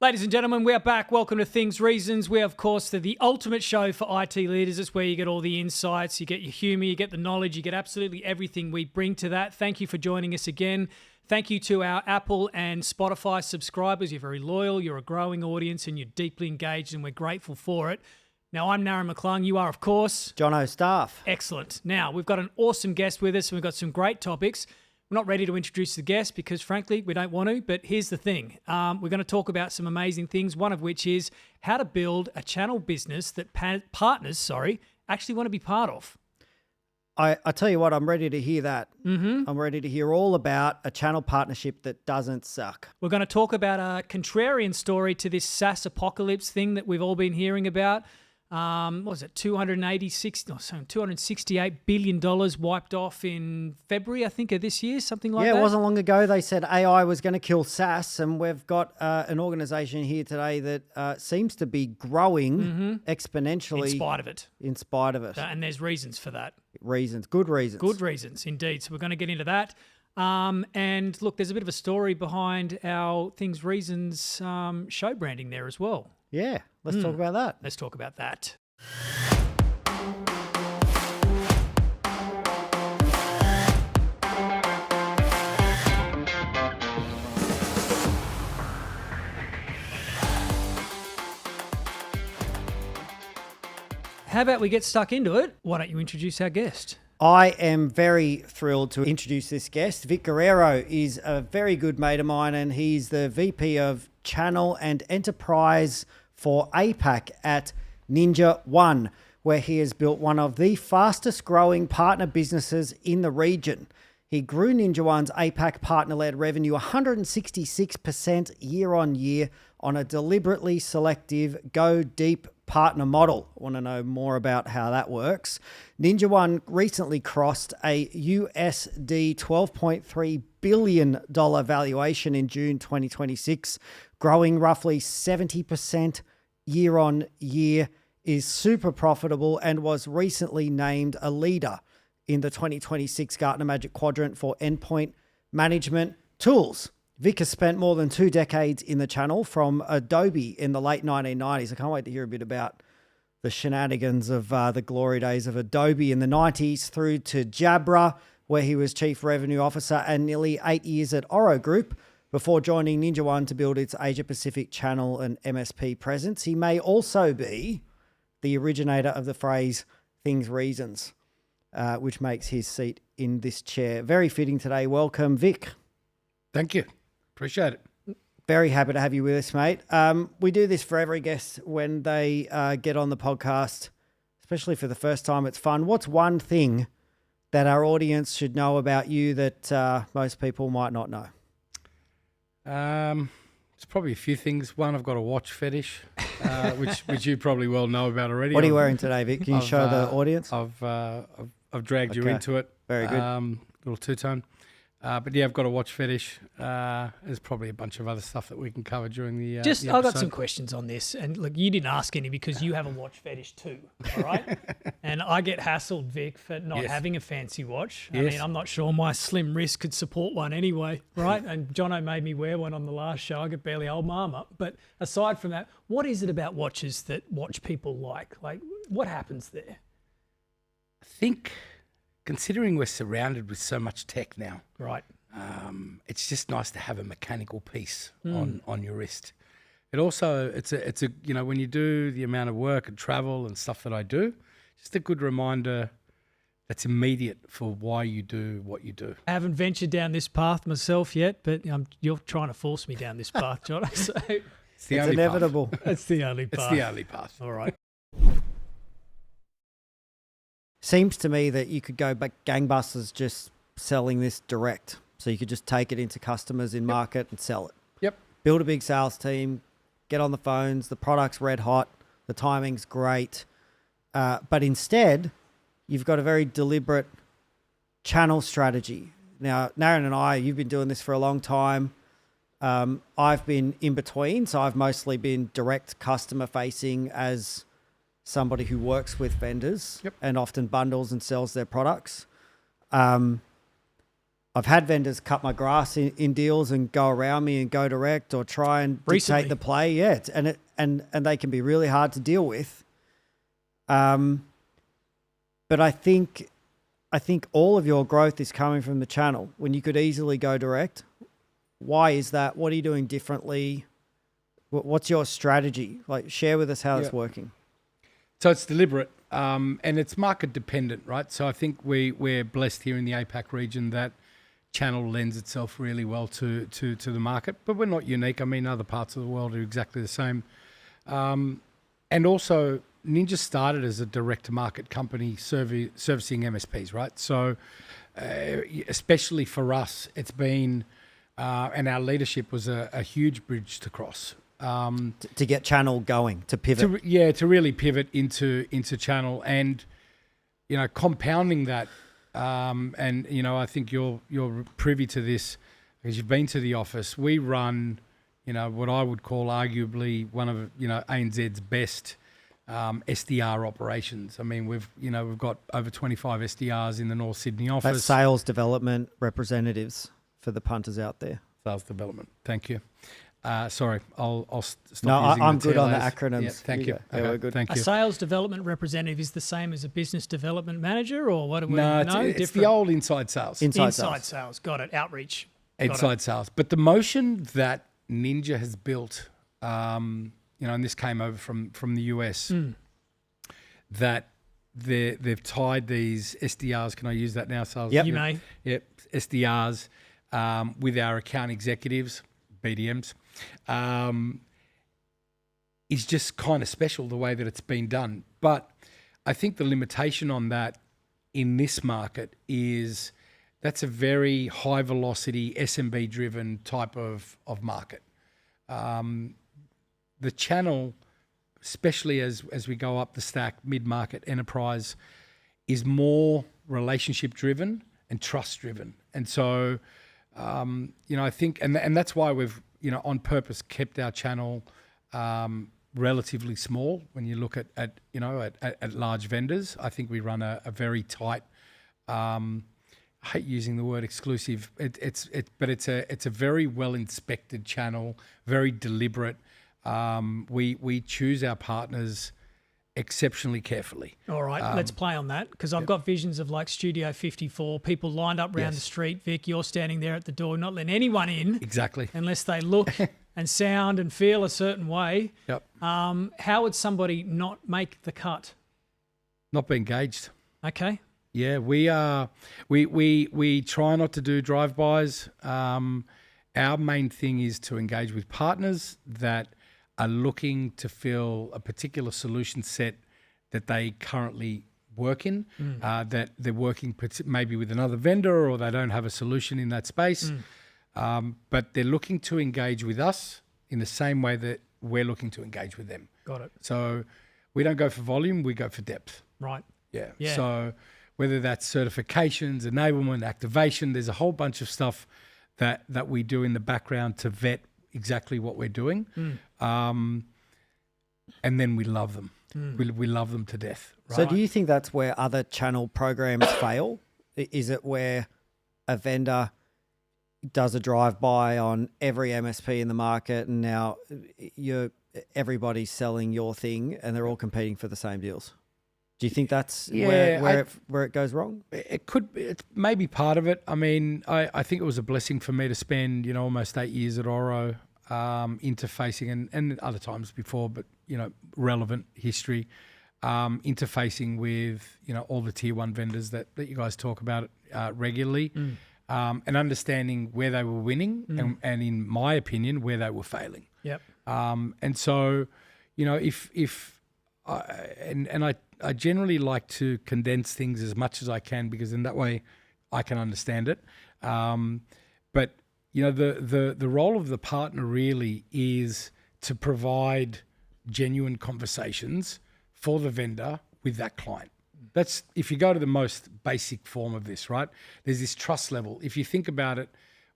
Ladies and gentlemen, we are back. Welcome to Things Reasons. We are, of course, the ultimate show for IT leaders. It's where you get all the insights, you get your humour, you get the knowledge, you get absolutely everything we bring to that. Thank you for joining us again. Thank you to our Apple and Spotify subscribers. You're very loyal, you're a growing audience, and you're deeply engaged, and we're grateful for it. Now, I'm Naren McClung. You are, of course... Jono Staff. Excellent. Now, we've got an awesome guest with us, and we've got some great topics. We're not ready to introduce the guest because, frankly, we don't want to. But here's the thing. We're going to talk about some amazing things, one of which is how to build a channel business that partners actually want to be part of. I tell you what, I'm ready to hear that. I'm ready to hear all about a channel partnership that doesn't suck. We're going to talk about a contrarian story to this SaaS apocalypse thing that we've all been hearing about. What was it? $268 billion wiped off in February, I think, of this year, something like that. Yeah, it wasn't long ago they said AI was going to kill SaaS, and we've got an organisation here today that seems to be growing exponentially. In spite of it. And there's reasons for that. Good reasons. Good reasons, indeed. So we're going to get into that. And look, there's a bit of a story behind our Things Reasons show branding there as well. Yeah, let's talk about that. Let's talk about that. How about we get stuck into it? Why don't you introduce our guest? I am very thrilled to introduce this guest. Vic Guerrero is a very good mate of mine, and he's the VP of Channel and Enterprise for APAC at NinjaOne, where he has built one of the fastest growing partner businesses in the region. He grew NinjaOne's APAC partner-led revenue 166% year on year on a deliberately selective go deep partner model. I want to know more about how that works. NinjaOne recently crossed a USD $12.3 billion valuation in June 2026, growing roughly 70% year on year, is super profitable, and was recently named a leader in the 2026 Gartner Magic Quadrant for endpoint management tools. Vic has spent more than 2 decades in the channel, from Adobe in the late 1990s. I can't wait to hear a bit about the shenanigans of the glory days of Adobe in the 90s, through to Jabra, where he was Chief Revenue Officer, and nearly 8 years at Orro Group before joining NinjaOne to build its Asia-Pacific channel and MSP presence. He may also be the originator of the phrase Things Reasons, which makes his seat in this chair very fitting today. Welcome, Vic. Thank you. Appreciate it. Very happy to have you with us, mate. We do this for every guest when they get on the podcast, especially for the first time. It's fun. What's one thing that our audience should know about you that most people might not know? It's probably a few things. One, I've got a watch fetish, which you probably well know about already. What are you wearing today, Vic? Can you show the audience? I've dragged you into it. Very good. Little two-tone. But yeah, I've got a watch fetish. There's probably a bunch of other stuff that we can cover during the I've episode. got some questions on this. And look, you didn't ask any because you have a watch fetish too, all right? And I get hassled, Vic, for not having a fancy watch. I mean, I'm not sure my slim wrist could support one anyway, right? And Jono made me wear one on the last show. I could barely hold my arm up. But aside from that, what is it about watches that watch people like? Like, what happens there? I think, considering we're surrounded with so much tech now, right? It's just nice to have a mechanical piece on your wrist. It also, it's a when you do the amount of work and travel and stuff that I do, just a good reminder that's immediate for why you do what you do. I haven't ventured down this path myself yet, but you're trying to force me down this path, John. So it's inevitable. It's the only path. It's the only path. All right. Seems to me that you could go back gangbusters just selling this direct. So you could just take it into customers in market and sell it. Yep. Build a big sales team, get on the phones, the product's red hot, the timing's great. But instead, you've got a very deliberate channel strategy. Now, Naren and I, you've been doing this for a long time. I've been in between, so I've mostly been direct customer facing as somebody who works with vendors and often bundles and sells their products. I've had vendors cut my grass in deals and go around me and go direct or try and Recently. dictate the play. Yeah, and they can be really hard to deal with. But I think all of your growth is coming from the channel when you could easily go direct. Why is that? What are you doing differently? What's your strategy? Like, share with us how it's working. So it's deliberate, and it's market dependent, right? So I think we're blessed here in the APAC region that channel lends itself really well to the market, but we're not unique. I mean, other parts of the world are exactly the same. And also, Ninja started as a direct-to-market company servicing MSPs, right? So especially for us, it's been, and our leadership was a huge bridge to cross. To get channel going, to pivot. To really pivot into channel, and compounding that. And I think you're privy to this because you've been to the office. We run, what I would call arguably one of ANZ's best SDR operations. I mean, we've got over 25 SDRs in the North Sydney office. That's sales development representatives for the punters out there. Sales development. Thank you. Sorry, I'll stop. No, using I'm the good on the TLAs. acronyms. Yeah, thank you. Yeah, we're good. Thank A you. sales development representative is the same as a business development manager, or what? No, it's the old inside sales. Inside sales. Got it. Outreach. Inside sales. But the motion that Ninja has built, and this came over from the US, that they've tied these SDRs. Can I use that now? Sales. Yep. You may. Yep. SDRs with our account executives, BDMs. Is just kind of special the way that it's been done. But I think the limitation on that in this market is that's a very high velocity SMB driven type of market. The channel, especially as we go up the stack, mid-market enterprise, is more relationship driven and trust driven. And so, I think, and that's why we've, on purpose kept our channel relatively small. When you look at large vendors, I think we run a very tight. I hate using the word exclusive. But it's a very well inspected channel, very deliberate. We choose our partners exceptionally carefully. All right, let's play on that, because I've got visions of like Studio 54, people lined up around the street. Vic, you're standing there at the door, not letting anyone in. Exactly. Unless they look and sound and feel a certain way. Yep. How would somebody not make the cut? Not be engaged. Okay. Yeah, we try not to do drive-bys. Our main thing is to engage with partners that are looking to fill a particular solution set that they currently work in, that they're working maybe with another vendor, or they don't have a solution in that space, but they're looking to engage with us in the same way that we're looking to engage with them. Got it. So we don't go for volume, we go for depth. Right. Yeah. Yeah. So whether that's certifications, enablement, activation, there's a whole bunch of stuff that we do in the background to vet exactly what we're doing. And then we love them. We love them to death. Right? So do you think that's where other channel programs fail? Is it where a vendor does a drive-by on every MSP in the market, and now everybody's selling your thing and they're all competing for the same deals? Do you think that's where it goes wrong? It could be. It's maybe part of it. I mean, I think it was a blessing for me to spend, almost 8 years at Orro, interfacing and other times before, but, relevant history, interfacing with, all the tier one vendors that you guys talk about regularly, and understanding where they were winning and in my opinion, where they were failing. Yep. And so, I generally like to condense things as much as I can, because in that way I can understand it. But the role of the partner really is to provide genuine conversations for the vendor with that client. That's, if you go to the most basic form of this, right? There's this trust level. If you think about it,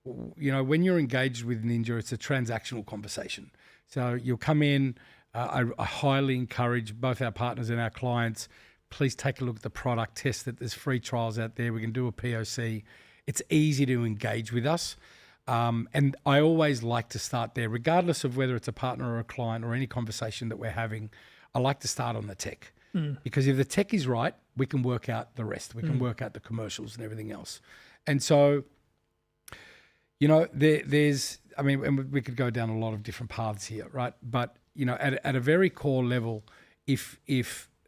when you're engaged with Ninja, it's a transactional conversation. So you'll come in. I highly encourage both our partners and our clients, please take a look at the product, test it. There's free trials out there. We can do a POC. it's easy to engage with us. And I always like to start there, regardless of whether it's a partner or a client or any conversation that we're having. I like to start on the tech, because if the tech is right, we can work out the rest. We can work out the commercials and everything else. And so, you know, there's, I mean, and we could go down a lot of different paths here, right? But, you know, at a very core level, if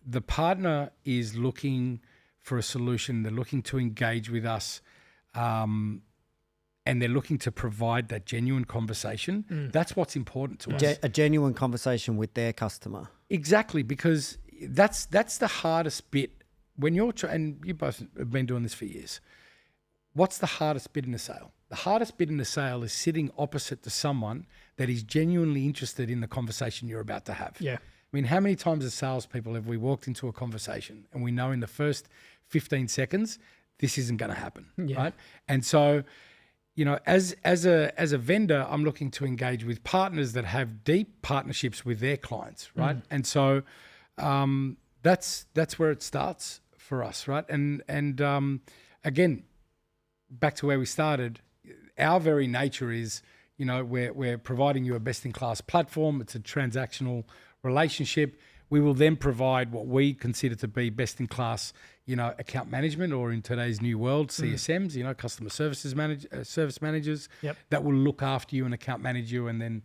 the partner is looking for a solution, they're looking to engage with us, and they're looking to provide that genuine conversation, that's what's important to us. A genuine conversation with their customer. Exactly, because that's the hardest bit when you're and you both have been doing this for years. What's the hardest bit in a sale? The hardest bit in a sale is sitting opposite to someone that is genuinely interested in the conversation you're about to have. Yeah. I mean, how many times as salespeople have we walked into a conversation and we know in the first 15 seconds this isn't going to happen, right? And so, you know, as a vendor, I'm looking to engage with partners that have deep partnerships with their clients, right? And so that's where it starts for us, right? And again, back to where we started, our very nature is, you know, we're providing you a best-in-class platform. It's a transactional relationship. We will then provide what we consider to be best-in-class, you know, account management, or in today's new world, CSMs, you know, customer services service managers that will look after you and account manage you, and then,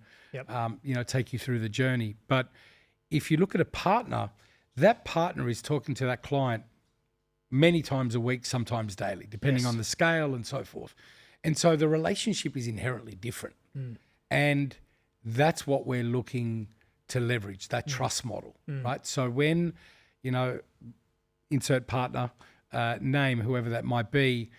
you know, take you through the journey. But if you look at a partner, that partner is talking to that client many times a week, sometimes daily, depending on the scale and so forth. And so the relationship is inherently different. And that's what we're looking to leverage, that trust model, right? So when, you know, insert partner, name, whoever that might be,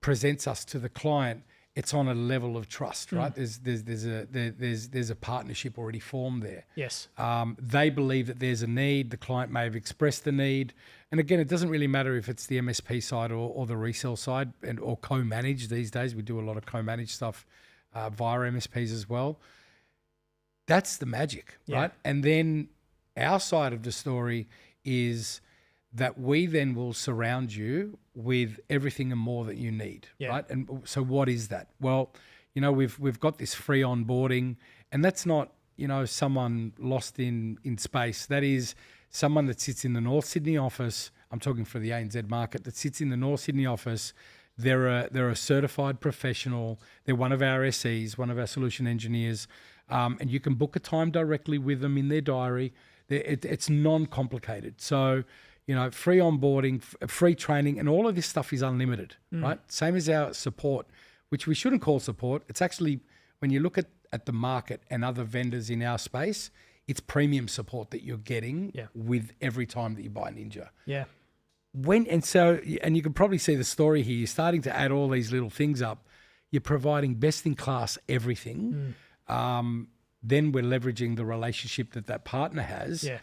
presents us to the client, it's on a level of trust, right? There's a partnership already formed there. Yes. They believe that there's a need. The client may have expressed the need. And again, it doesn't really matter if it's the MSP side or the resale side, or co-manage these days. We do a lot of co-manage stuff via MSPs as well. That's the magic, right? And then our side of the story is that we then will surround you with everything and more that you need, right? And so what is that? Well, you know, we've got this free onboarding, and that's not, you know, someone lost in space. That is someone that sits in the North Sydney office. I'm talking for the ANZ market, that sits in the North Sydney office. They're a certified professional. They're one of our SEs, one of our solution engineers, and you can book a time directly with them in their diary. It's non-complicated. So, you know, free onboarding, free training, and all of this stuff is unlimited, right? Same as our support, which we shouldn't call support. It's actually, when you look at the market and other vendors in our space, it's premium support that you're getting with every time that you buy Ninja. Yeah. And you can probably see the story here. You're starting to add all these little things up. You're providing best-in-class everything. Then we're leveraging the relationship that partner has. Yeah.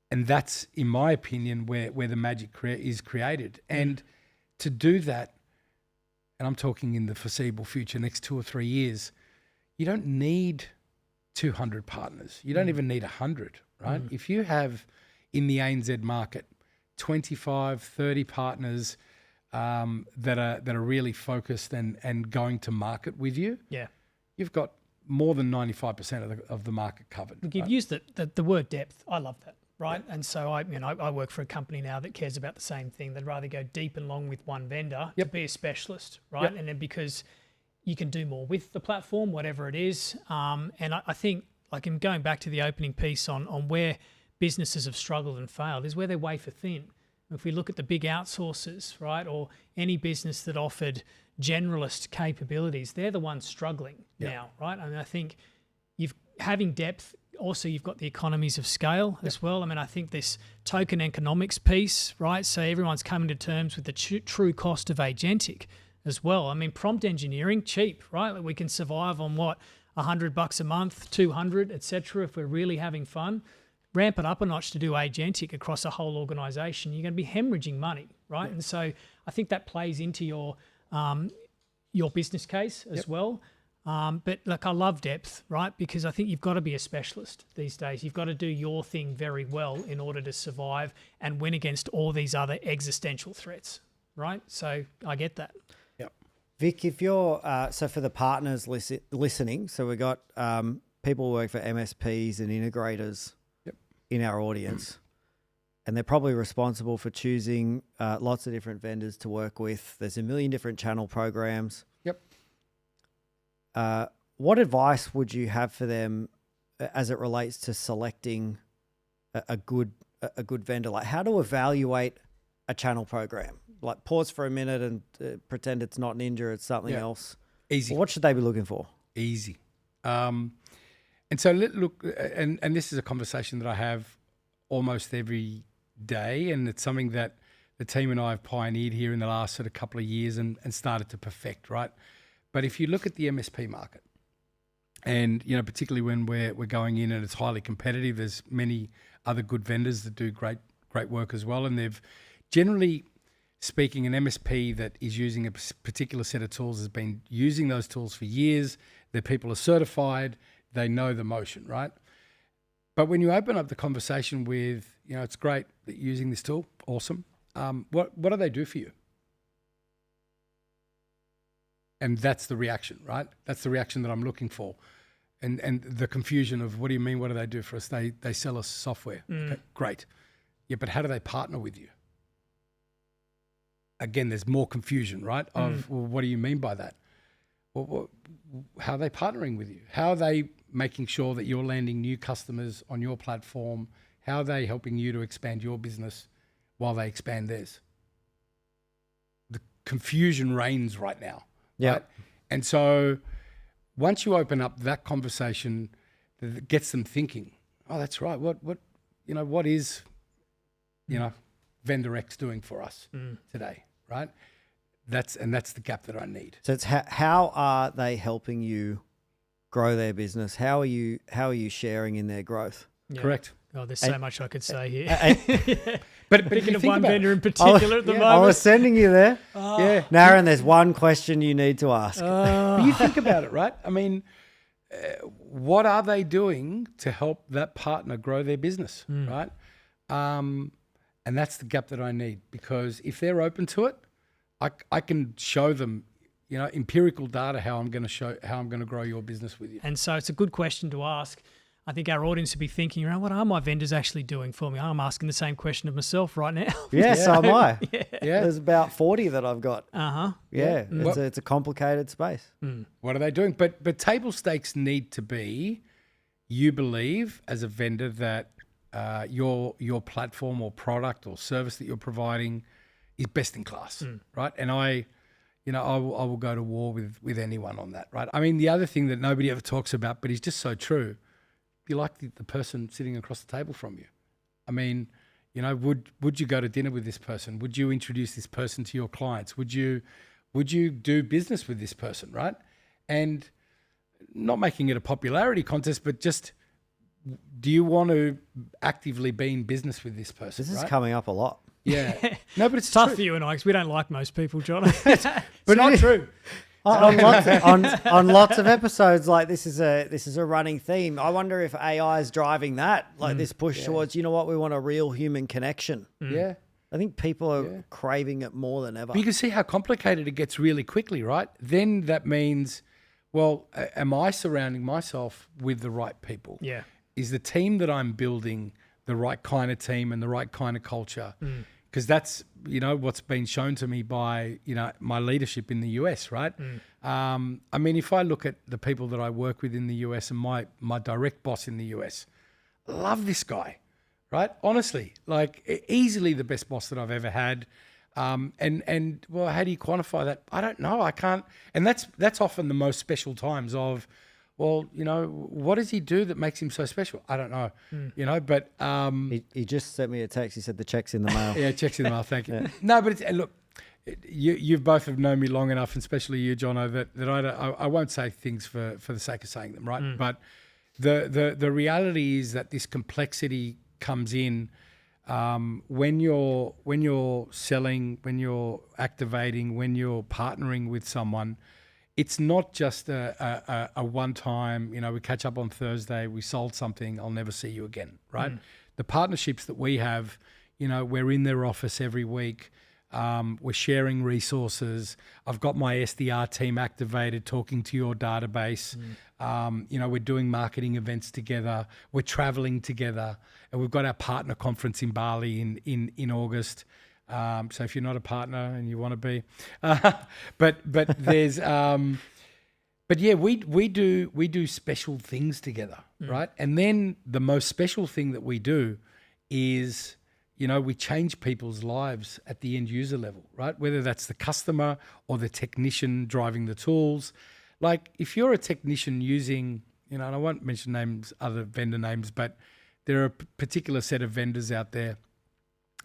And that's, in my opinion, where the magic is created. And to do that, and I'm talking in the foreseeable future, next 2 or 3 years, you don't need 200 partners. You don't even need 100, right? If you have, in the ANZ market, 25, 30 partners that are really focused and going to market with you, you've got more than 95% of the market covered. Look, you've used the word depth. I love that. Right. And so I work for a company now that cares about the same thing. They'd rather go deep and long with one vendor to be a specialist. Right. And then because you can do more with the platform, whatever it is. And I think, like, in going back to the opening piece on where businesses have struggled and failed, is where they're wafer thin. If we look at the big outsourcers, right, or any business that offered generalist capabilities, they're the ones struggling now, right? I mean, I think having depth. Also, you've got the economies of scale as well. I mean, I think this token economics piece, right? So everyone's coming to terms with the true cost of agentic as well. I mean, prompt engineering, cheap, right? Like, we can survive on what, $100 a month, 200, etc. If we're really having fun. Ramp it up a notch to do agentic across a whole organization, you're going to be hemorrhaging money, right? And so I think that plays into your business case as well. But look, I love depth, right? Because I think you've got to be a specialist these days. You've got to do your thing very well in order to survive and win against all these other existential threats, right? So I get that. Yep. Vic, if you're so for the partners listening, so we got people who work for MSPs and integrators in our audience, and they're probably responsible for choosing lots of different vendors to work with. There's a million different channel programs. Yep. What advice would you have for them as it relates to selecting a good vendor? Like how to evaluate a channel program? Like pause for a minute and pretend it's not Ninja, it's something else. Easy. What should they be looking for? Easy. And so look, and this is a conversation that I have almost every day, and it's something that the team and I have pioneered here in the last sort of couple of years and started to perfect, right? But if you look at the MSP market, and particularly when we're going in and it's highly competitive, there's many other good vendors that do great work as well, and they've generally speaking, an MSP that is using a particular set of tools has been using those tools for years. Their people are certified. They know the motion, right? But when you open up the conversation with, it's great that you're using this tool, awesome. What do they do for you? And that's the reaction, right? That's the reaction that I'm looking for. And the confusion of, what do you mean, what do they do for us? They sell us software. Okay, great. Yeah, but how do they partner with you? Again, there's more confusion, right? Of, well, what do you mean by that? Well, how are they partnering with you? How are they making sure that you're landing new customers on your platform? How are they helping you to expand your business while they expand theirs? The confusion reigns right now. Yeah. Right? And so once you open up that conversation, that gets them thinking, oh, that's right. What is, vendor X doing for us today, right? That's the gap that I need. So it's how are they helping you grow their business? How are you sharing in their growth? Yeah. Correct. Oh, there's so much I could say here. But Thinking of think one about vendor in particular at the moment. I was sending you there. Yeah. Naren, there's one question you need to ask. But you think about it, right? I mean, what are they doing to help that partner grow their business, right? And that's the gap that I need, because if they're open to it, I can show them, empirical data how I'm going to grow your business with you. And so it's a good question to ask. I think our audience would be thinking around, what are my vendors actually doing for me? I'm asking the same question of myself right now. Yeah, so am I. Yeah. There's about 40 that I've got. Uh-huh. Yeah, it's a complicated space. What are they doing? But table stakes need to be, you believe as a vendor that your platform or product or service that you're providing is best in class, right? And I will go to war with anyone on that, right? I mean, the other thing that nobody ever talks about, but is just so true, you like the person sitting across the table from you. I mean, would you go to dinner with this person? Would you introduce this person to your clients? Would you do business with this person, right? And not making it a popularity contest, but just, do you want to actively be in business with this person? This is coming up a lot. Yeah. No, but it's Tough true. for you and I, because we don't like most people, John. But not true. on lots of episodes, like this is a running theme. I wonder if AI is driving that, like this push towards, we want a real human connection. Yeah. I think people are craving it more than ever. But you can see how complicated it gets really quickly, right? Then that means, well, am I surrounding myself with the right people? Yeah. Is the team that I'm building the right kind of team and the right kind of culture? Because that's, what's been shown to me by, my leadership in the US, right? I mean, if I look at the people that I work with in the US and my direct boss in the US, I love this guy, right? Honestly, like easily the best boss that I've ever had. And well, how do you quantify that? I don't know. I can't. And that's often the most special times of, well, what does he do that makes him so special? I don't know, but... He just sent me a text. He said the check's in the mail. Yeah, check's in the mail, thank you. Yeah. No, but look, you both have known me long enough, and especially you, Jono, that I won't say things for the sake of saying them, right? But the reality is that this complexity comes in when you're selling, when you're activating, when you're partnering with someone. It's not just a one-time, we catch up on Thursday, we sold something, I'll never see you again, right? The partnerships that we have, we're in their office every week. We're sharing resources. I've got my SDR team activated, talking to your database. We're doing marketing events together. We're traveling together, and we've got our partner conference in Bali in August. So if you're not a partner and you want to be, but there's, but yeah, we do special things together, right? And then the most special thing that we do is, we change people's lives at the end user level, right? Whether that's the customer or the technician driving the tools. Like if you're a technician using, and I won't mention names, other vendor names, but there are a particular set of vendors out there,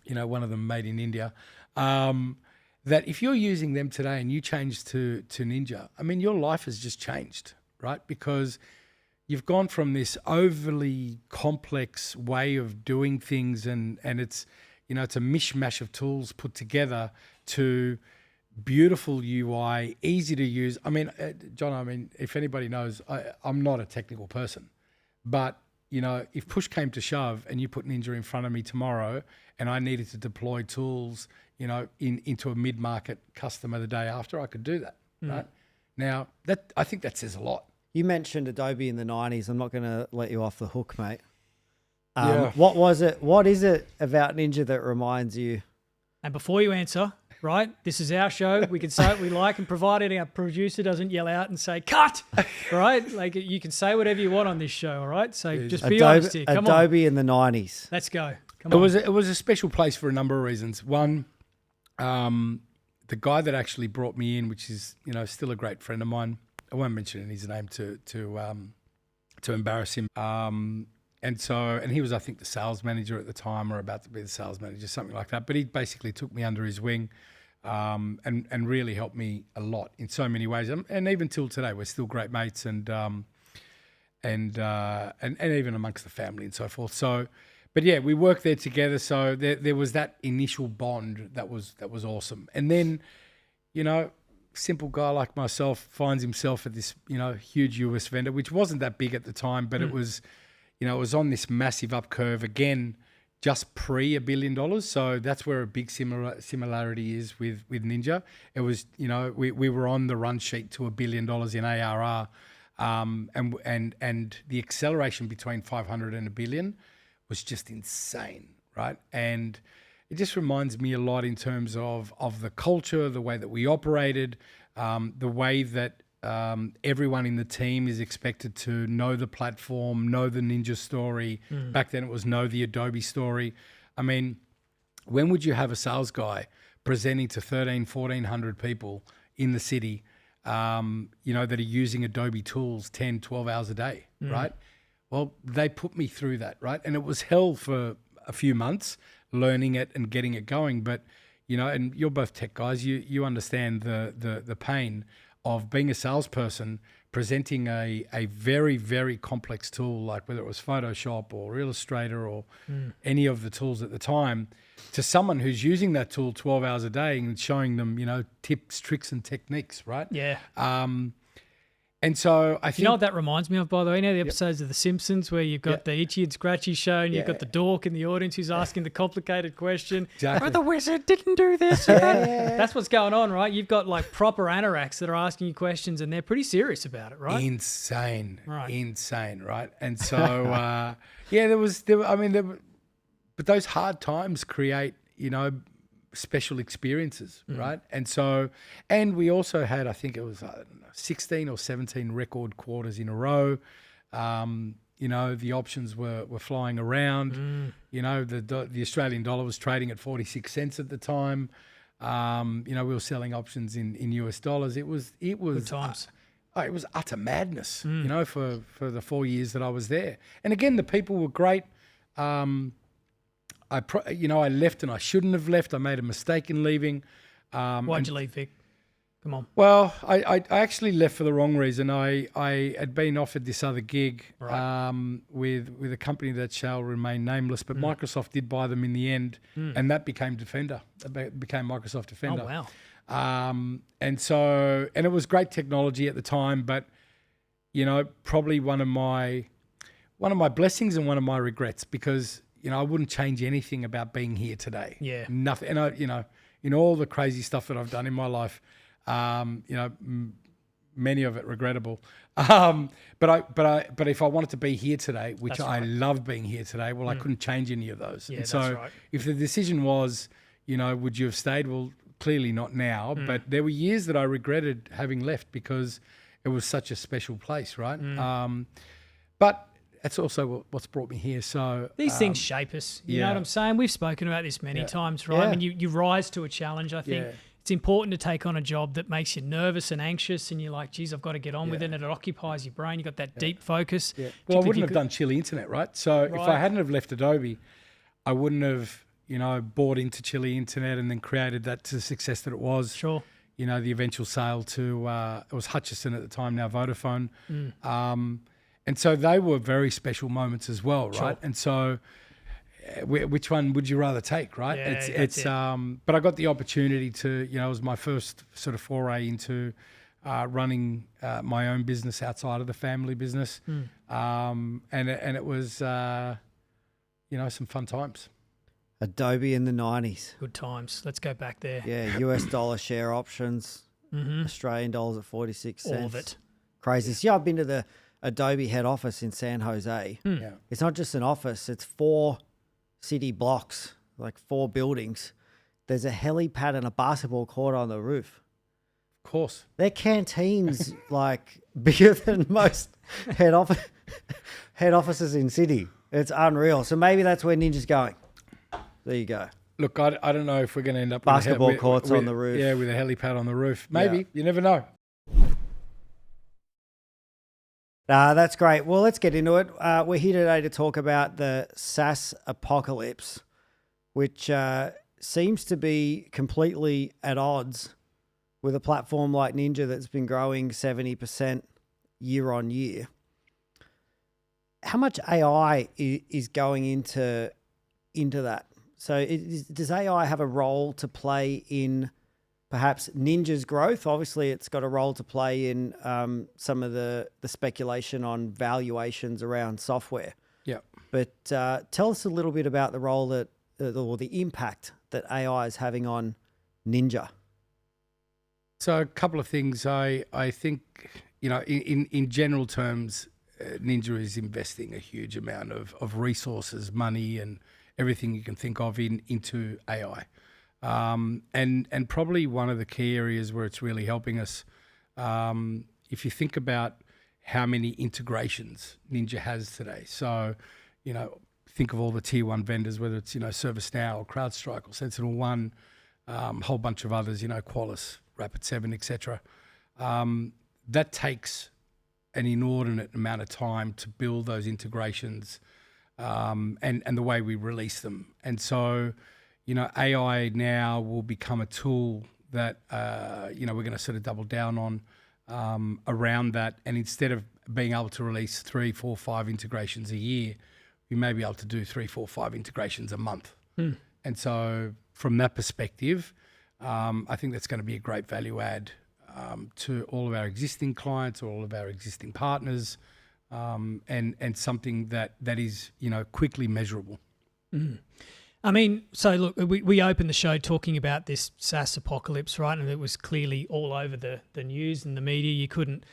one of them made in India, that if you're using them today and you change to Ninja, I mean, your life has just changed, right? Because you've gone from this overly complex way of doing things and it's, it's a mishmash of tools put together to beautiful UI, easy to use. I mean, John, if anybody knows, I'm not a technical person, but, if push came to shove and you put Ninja in front of me tomorrow and I needed to deploy tools, into a mid-market customer the day after, I could do that, right? Now, I think that says a lot. You mentioned Adobe in the 90s. I'm not going to let you off the hook, mate. Yeah. What was it? What is it about Ninja that reminds you? And before you answer, right, this is our show. We can say what we like, and provided our producer doesn't yell out and say, cut, right? Like you can say whatever you want on this show, all right? So just be honest here. Come on. Adobe in the 90s. Let's go. Come on. It was a special place for a number of reasons. One, the guy that actually brought me in, which is, still a great friend of mine, I won't mention his name to embarrass him. And he was, I think, the sales manager at the time, or about to be the sales manager, something like that. But he basically took me under his wing, and really helped me a lot in so many ways. And even till today, we're still great mates, and even amongst the family and so forth. So, but yeah, we worked there together. So there was that initial bond that was awesome. And then, simple guy like myself finds himself at this, huge US vendor, which wasn't that big at the time, but it was, it was on this massive up curve again, just pre $1 billion. So that's where a big similarity is with Ninja. It was, we were on the run sheet to $1 billion in ARR, and the acceleration between 500 and $1 billion was just insane, right? And it just reminds me a lot in terms of the culture, the way that we operated, the way that everyone in the team is expected to know the platform, know the Ninja story. Back then it was know the Adobe story. I mean, when would you have a sales guy presenting to 1,400 people in the city, that are using Adobe tools 10, 12 hours a day, right? Well, they put me through that, right? And it was hell for a few months, learning it and getting it going. But, and you're both tech guys, you understand the pain of being a salesperson, presenting a very, very complex tool, like whether it was Photoshop or Illustrator or any of the tools at the time, to someone who's using that tool 12 hours a day and showing them, tips, tricks and techniques, right? Yeah. And so I think... You know what that reminds me of, by the way? The episodes of The Simpsons where you've got the Itchy and Scratchy show and you've got the dork in the audience who's asking the complicated question. Exactly. Oh, the wizard didn't do this. That's what's going on, right? You've got like proper anoraks that are asking you questions and they're pretty serious about it, right? Insane. Right. Insane, right? And so, but those hard times create, special experiences, right? And so, and we also had, I think it was 16 or 17 record quarters in a row. The options were flying around. The Australian dollar was trading at 46 cents at the time. We were selling options in US dollars. It was Good times. It was utter madness, for the 4 years that I was there. And again, the people were great. I left and I shouldn't have left. I made a mistake in leaving. Why'd you leave, Vic? Come on. Well, I actually left for the wrong reason. I had been offered this other gig with a company that shall remain nameless, but Microsoft did buy them in the end, and that became Defender. It became Microsoft Defender. Oh, wow. And it was great technology at the time, but probably one of my blessings and one of my regrets, because I wouldn't change anything about being here today. Yeah. Nothing. And in all the crazy stuff that I've done in my life, many of it regrettable. But if I wanted to be here today, which I love being here today, well, I couldn't change any of those. Yeah, and so if the decision was, would you have stayed? Well, clearly not now, but there were years that I regretted having left because it was such a special place, right? But that's also what's brought me here. So these things shape us. You know what I'm saying? We've spoken about this many times, right? I mean, you rise to a challenge, I think. It's important to take on a job that makes you nervous and anxious and you're like, geez, I've got to get on with it, and it occupies your brain. You've got that deep focus. Yeah. Well, I wouldn't have done Chili Internet, right? So if I hadn't have left Adobe, I wouldn't have, bought into Chili Internet and then created that to the success that it was. Sure. The eventual sale to, it was Hutchison at the time, now Vodafone. And so they were very special moments as well, right? Sure. And so which one would you rather take, right? Yeah, but I got the opportunity to, it was my first sort of foray into running my own business outside of the family business. And it was, some fun times. Adobe in the 90s. Good times. Let's go back there. Yeah, US dollar share options, Australian dollars at 46 cents. All of it. Crazy. See, I've been to the Adobe head office in San Jose. Yeah. It's not just an office, it's 4 city blocks, like 4 buildings. There's a helipad and a basketball court on the roof. Of course. Their canteens like bigger than most head offices in city. It's unreal. So maybe that's where Ninja's going. There you go. Look, I don't know if we're going to end up basketball courts on the roof. Yeah, with a helipad on the roof. Maybe. You never know. That's great. Well, let's get into it. We're here today to talk about the SaaS apocalypse, which seems to be completely at odds with a platform like Ninja that's been growing 70% year on year. How much AI is going into that? So does AI have a role to play in perhaps Ninja's growth? Obviously, it's got a role to play in some of the speculation on valuations around software. Yeah. But tell us a little bit about the role that, or the impact that AI is having on Ninja. So a couple of things. I think, in general terms, Ninja is investing a huge amount of resources, money, and everything you can think of into AI. And probably one of the key areas where it's really helping us, if you think about how many integrations Ninja has today. So, think of all the tier 1 vendors, whether it's, ServiceNow or CrowdStrike or SentinelOne, a whole bunch of others, Qualys, Rapid7, etc. That takes an inordinate amount of time to build those integrations and the way we release them. And so, AI now will become a tool that, we're going to sort of double down on around that. And instead of being able to release 3, 4, 5 integrations a year, we may be able to do 3, 4, 5 integrations a month. And so from that perspective, I think that's going to be a great value add to all of our existing clients or all of our existing partners, and something that is, quickly measurable. I mean, so look, we opened the show talking about this SaaS apocalypse, right? And it was clearly all over the news and the media. You couldn't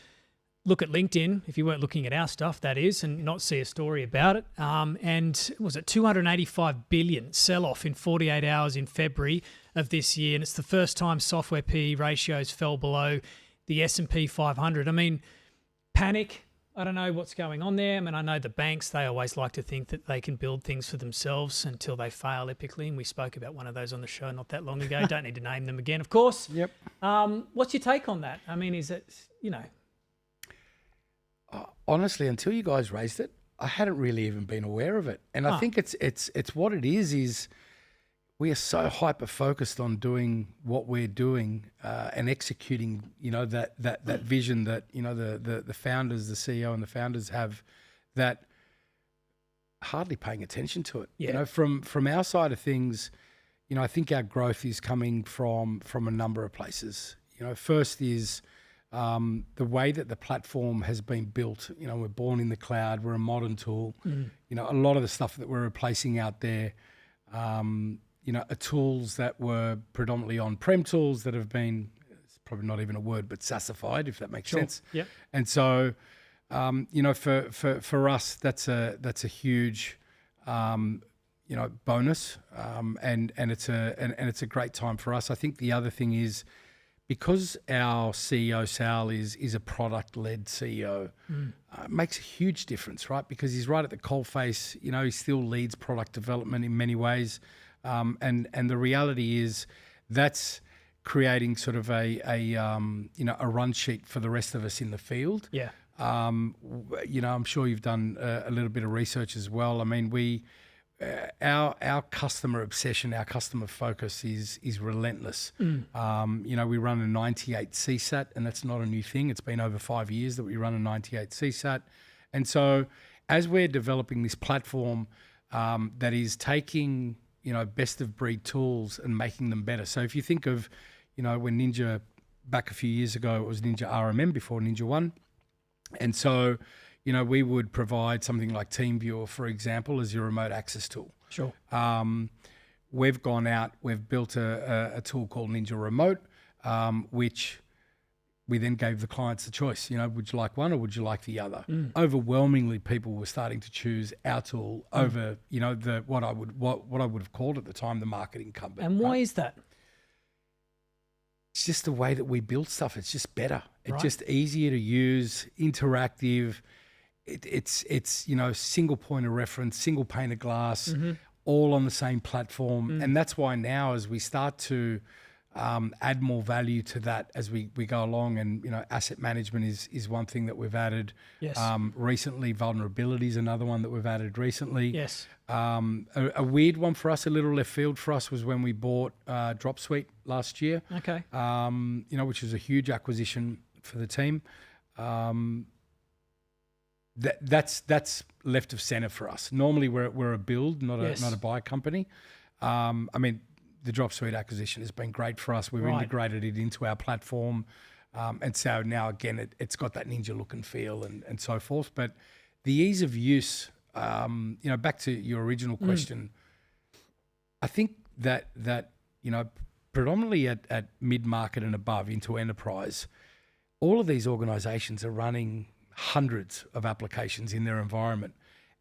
look at LinkedIn if you weren't looking at our stuff, that is, and not see a story about it. And was it 285 billion sell-off in 48 hours in February of this year? And it's the first time software PE ratios fell below the S&P 500. I mean, panic. I don't know what's going on there. I mean, I know the banks, they always like to think that they can build things for themselves until they fail epically. And we spoke about one of those on the show not that long ago. Don't need to name them again, of course. Yep. What's your take on that? I mean, is it, honestly, until you guys raised it, I hadn't really even been aware of it. And I think it's what it is we are so hyper-focused on doing what we're doing and executing, that vision that, the founders, the CEO and the founders have, that hardly paying attention to it. Yeah. From our side of things, I think our growth is coming from a number of places. First is the way that the platform has been built. We're born in the cloud. We're a modern tool. A lot of the stuff that we're replacing out there, tools that were predominantly on-prem tools that have been, it's probably not even a word, but SaaSified, if that makes sense. Yep. And so, for us, that's a huge, bonus, and it's a great time for us. I think the other thing is, because our CEO Sal is a product-led CEO, it makes a huge difference, right? Because he's right at the coalface. He still leads product development in many ways, and the reality is that's creating sort of a run sheet for the rest of us in the field. Yeah. I'm sure you've done a little bit of research as well. I mean, our customer obsession, our customer focus is relentless. We run a 98 CSAT, and that's not a new thing. It's been over 5 years that we run a 98 CSAT. And so as we're developing this platform that is taking, best of breed tools and making them better. So if you think of, when Ninja, back a few years ago, it was Ninja RMM before NinjaOne. And so, we would provide something like TeamViewer, for example, as your remote access tool. Sure. We've gone out, we've built a tool called Ninja Remote, which we then gave the clients the choice. Would you like one or would you like the other? Overwhelmingly, people were starting to choose our tool over, what I would have called at the time the market incumbent. And why is that? It's just the way that we build stuff. It's just better. It's just easier to use, interactive. It's single point of reference, single pane of glass, all on the same platform. And that's why now, as we start to add more value to that as we go along, and asset management is one thing that we've added. Yes. Recently, vulnerability is another one that we've added recently. Yes. A weird one for us, a little left field for us, was when we bought DropSuite last year. Okay. Which was a huge acquisition for the team. That's left of center for us. Normally, we're a build, not a buy company. The DropSuite acquisition has been great for us. We've integrated it into our platform, and so now again, it's got that Ninja look and feel, and so forth. But the ease of use, back to your original question, I think that predominantly at mid-market and above into enterprise, all of these organizations are running hundreds of applications in their environment,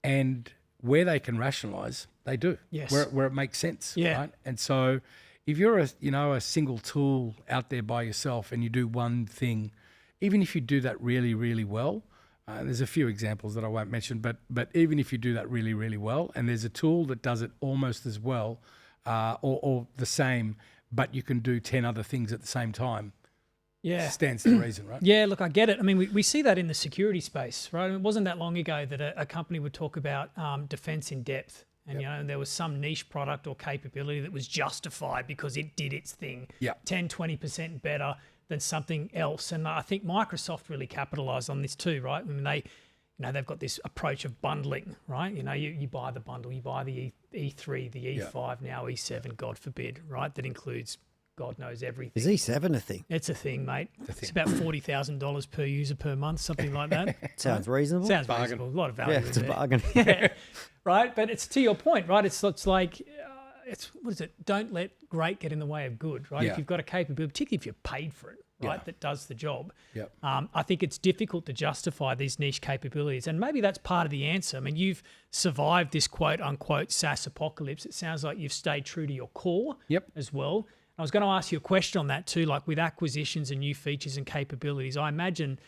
and where they can rationalize, they do. Yes. Where it makes sense. Yeah. Right. And so if you're a single tool out there by yourself and you do one thing, even if you do that really, really well, there's a few examples that I won't mention, but even if you do that really, really well, and there's a tool that does it almost as well, or the same, but you can do 10 other things at the same time. Yeah. Stands to reason, right? Yeah, look, I get it. I mean, we see that in the security space, right? It wasn't that long ago that a company would talk about defense in depth. And, there was some niche product or capability that was justified because it did its thing 10, 20% better than something else. And I think Microsoft really capitalized on this too, right? I mean, they've got this approach of bundling, right? You buy the bundle, you buy the E3, the E5, now E7, God forbid, right? That includes God knows everything. Is E7 a thing? It's a thing, mate. It's about $40,000 per user per month, something like that. Sounds reasonable. Sounds reasonable. A lot of value. Yeah, it's a bargain. Yeah, right. But it's to your point, right? It's like, what is it? Don't let great get in the way of good, right? Yeah. If you've got a capability, particularly if you're paid for it, right, that does the job. Yep. I think it's difficult to justify these niche capabilities. And maybe that's part of the answer. I mean, you've survived this quote unquote SaaS apocalypse. It sounds like you've stayed true to your core as well. I was going to ask you a question on that too, like with acquisitions and new features and capabilities. I imagine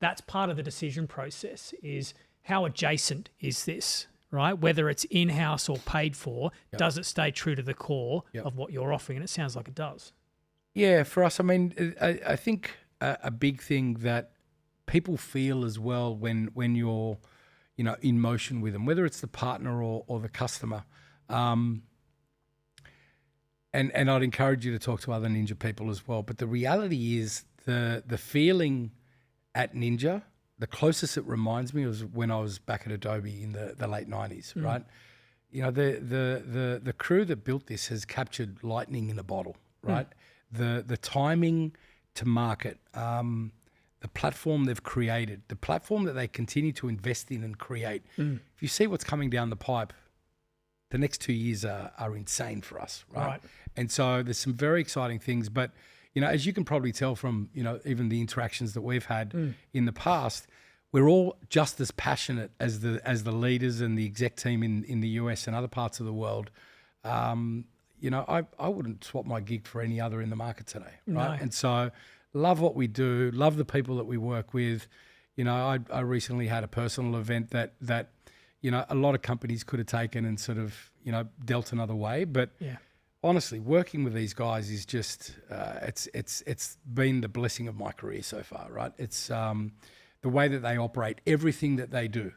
that's part of the decision process, is how adjacent is this, right? Whether it's in-house or paid for, does it stay true to the core of what you're offering? And it sounds like it does. Yeah, for us, I mean, I think a big thing that people feel as well when you're, in motion with them, whether it's the partner or the customer, And I'd encourage you to talk to other Ninja people as well. But the reality is the feeling at Ninja, the closest it reminds me was when I was back at Adobe in the late 90s, right? The crew that built this has captured lightning in a bottle, right? The timing to market, the platform they've created, the platform that they continue to invest in and create. If you see what's coming down the pipe, the next 2 years are insane for us, right? Right. And so there's some very exciting things, but as you can probably tell from even the interactions that we've had in the past, we're all just as passionate as the leaders and the exec team in the US and other parts of the world. I wouldn't swap my gig for any other in the market today, right? No. And so love what we do, love the people that we work with. I recently had a personal event that a lot of companies could have taken and sort of dealt another way, but honestly, working with these guys is just it's been the blessing of my career so far, right? It's the way that they operate, everything that they do.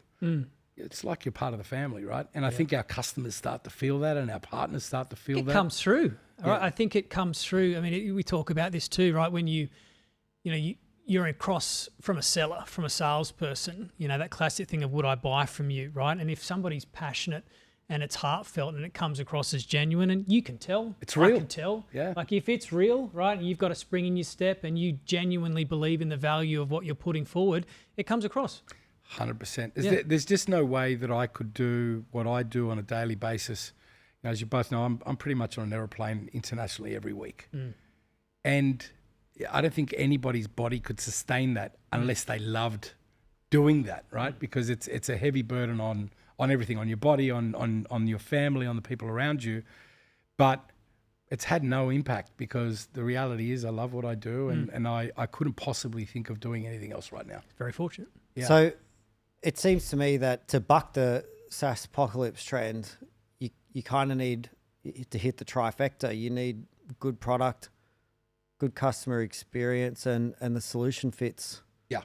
It's like you're part of the family, right? And I think our customers start to feel that, and our partners start to feel that. It comes through. Right? I think it comes through. I mean, we talk about this too, right? When you're across from a seller, from a salesperson, that classic thing of would I buy from you, right? And if somebody's passionate and it's heartfelt and it comes across as genuine, and you can tell. It's real. I can tell. Yeah. Like if it's real, right, and you've got a spring in your step and you genuinely believe in the value of what you're putting forward, it comes across. 100%. There's just no way that I could do what I do on a daily basis. As you both know, I'm pretty much on an aeroplane internationally every week. And I don't think anybody's body could sustain that unless they loved doing that, right? Because it's a heavy burden on everything, on your body, on your family, on the people around you. But it's had no impact because the reality is I love what I do and I couldn't possibly think of doing anything else right now. Very fortunate. Yeah. So it seems to me that to buck the SaaS apocalypse trend, you kind of need to hit the trifecta. You need good product, good customer experience, and the solution fits. Yeah.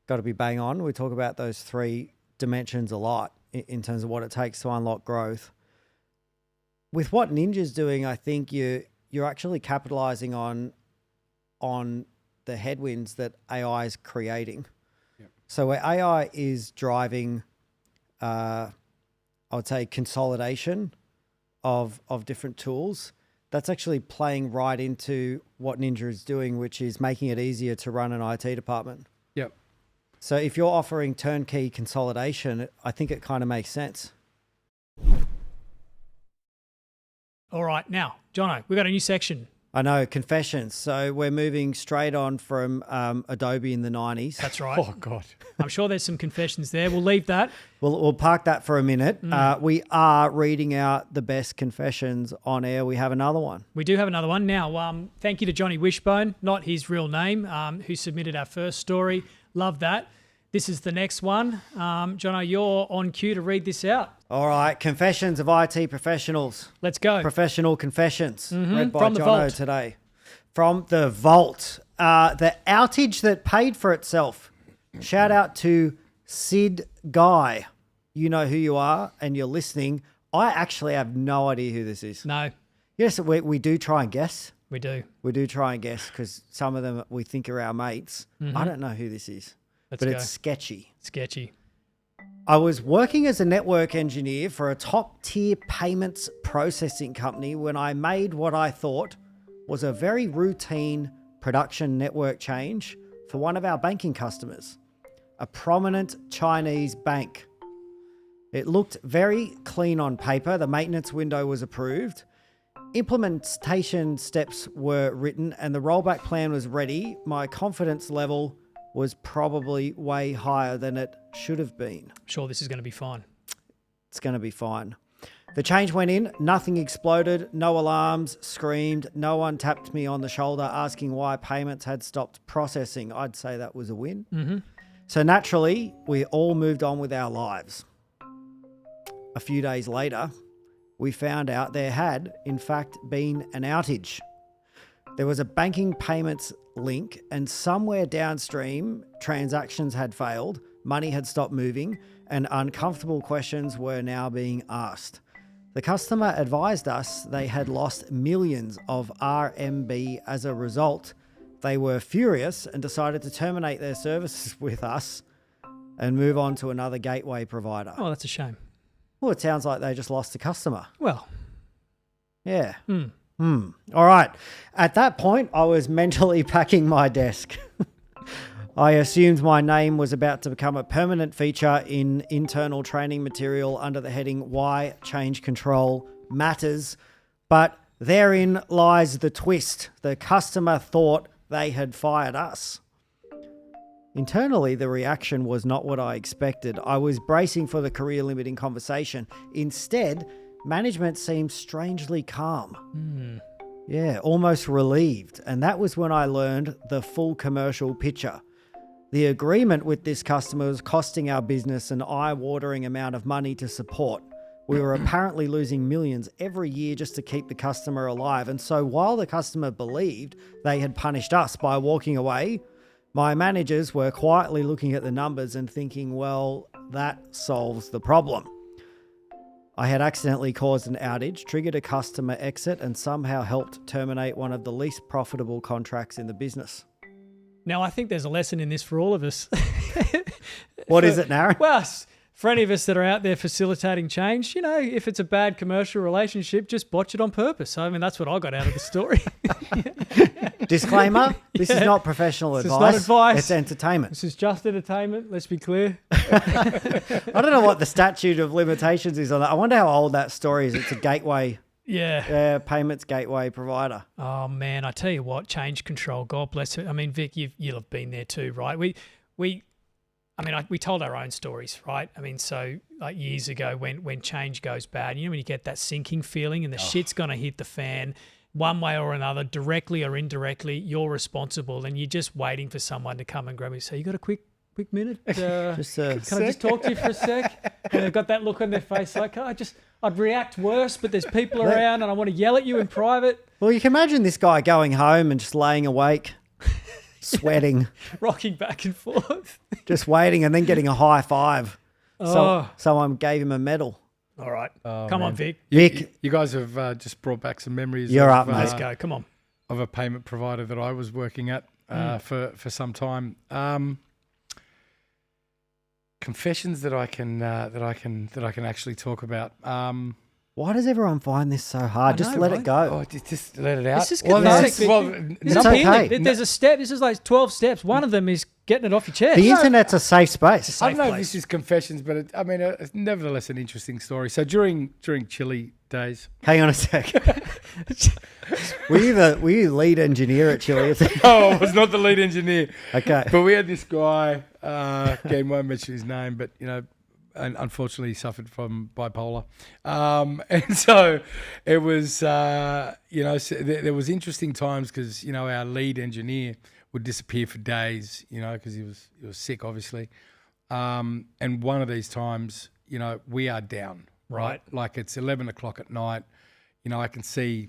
Got to be bang on. We talk about those three dimensions a lot in terms of what it takes to unlock growth. With what Ninja's doing, I think you're actually capitalizing on the headwinds that AI is creating. Yep. So where AI is driving, I would say, consolidation of different tools, that's actually playing right into what Ninja is doing, which is making it easier to run an IT department. Yep. So if you're offering turnkey consolidation, I think it kind of makes sense. All right. Now, Jono, we've got a new section. I know, confessions. So we're moving straight on from Adobe in the 90s. That's right. Oh, God. I'm sure there's some confessions there. We'll leave that. We'll park that for a minute. We are reading out the best confessions on air. We have another one. We do have another one. Now, thank you to Johnny Wishbone, not his real name, who submitted our first story. Love that. This is the next one. Jono, you're on cue to read this out. All right. Confessions of IT professionals. Let's go. Professional confessions. Read by From the Jono vault. today. From the vault. The outage that paid for itself. Shout out to Sid Guy. You know who you are and you're listening. I actually have no idea who this is. No. Yes, we do try and guess. We do. We do try and guess because some of them we think are our mates. I don't know who this is. Let's go. It's sketchy. Sketchy. I was working as a network engineer for a top-tier payments processing company when I made what I thought was a very routine production network change for one of our banking customers, a prominent Chinese bank. It looked very clean on paper. The maintenance window was approved. Implementation steps were written and the rollback plan was ready. My confidence level was probably way higher than it should have been. Sure, this is going to be fine. It's going to be fine. The change went in, nothing exploded, no alarms screamed, no one tapped me on the shoulder asking why payments had stopped processing. I'd say that was a win. So naturally, we all moved on with our lives. A few days later, we found out there had, in fact, been an outage. There was a banking payments link and somewhere downstream, transactions had failed, money had stopped moving, and uncomfortable questions were now being asked. The customer advised us they had lost millions of RMB as a result. They were furious and decided to terminate their services with us and move on to another gateway provider. Oh, that's a shame. Well, it sounds like they just lost the customer. Well. Yeah. All right. At that point, I was mentally packing my desk. I assumed my name was about to become a permanent feature in internal training material under the heading Why Change Control Matters. But therein lies the twist. The customer thought they had fired us. Internally, the reaction was not what I expected. I was bracing for the career-limiting conversation. Instead, management seemed strangely calm. Yeah, almost relieved. And that was when I learned the full commercial picture. The agreement with this customer was costing our business an eye-watering amount of money to support. We were apparently losing millions every year just to keep the customer alive. And so while the customer believed they had punished us by walking away, my managers were quietly looking at the numbers and thinking, well, that solves the problem. I had accidentally caused an outage, triggered a customer exit, and somehow helped terminate one of the least profitable contracts in the business. Now, I think there's a lesson in this for all of us. What is it, Naren? Well, for any of us that are out there facilitating change, you know, if it's a bad commercial relationship, just botch it on purpose. I mean, that's what I got out of the story. Disclaimer, this is not professional This advice. is not advice. It's entertainment. This is just entertainment, let's be clear. I don't know what the statute of limitations is on that. I wonder how old that story is. It's a gateway, payments gateway provider. Oh, man, I tell you what, change control, God bless it. I mean, Vic, you'll have been there too, right? We told our own stories, right? I mean, so like years ago when change goes bad, you know, when you get that sinking feeling and the shit's going to hit the fan one way or another, directly or indirectly, you're responsible and you're just waiting for someone to come and grab you and say, you got a quick minute? Can I just talk to you for a sec? And they've got that look on their face like, I'd react worse, but there's people around and I want to yell at you in private. Well, you can imagine this guy going home and just laying awake, sweating, rocking back and forth, just waiting and then getting a high five. Oh. Someone gave him a medal. All right. Come on, Vic. Vic. You guys have just brought back some memories. You're up, mate. Let's go. Come on. Of a payment provider that I was working at for some time. Confessions that I can actually talk about. Why does everyone find this so hard? Just let it go. Oh, just let it out. It's just cathartic. It's okay. There's a step. This is like 12 steps. One of them is getting it off your chest. The internet's a safe space. I don't know if this is confessions, but it's nevertheless an interesting story. So during Chile days. Hang on a sec. Were you lead engineer at Chile? No, I was not the lead engineer. Okay. But we had this guy, again, won't mention his name, but, you know, and unfortunately suffered from bipolar. And so it was, there was interesting times because, you know, our lead engineer would disappear for days, you know, because he was sick, obviously. And one of these times, you know, we are down, right? Like it's 11 o'clock at night. You know, I can see,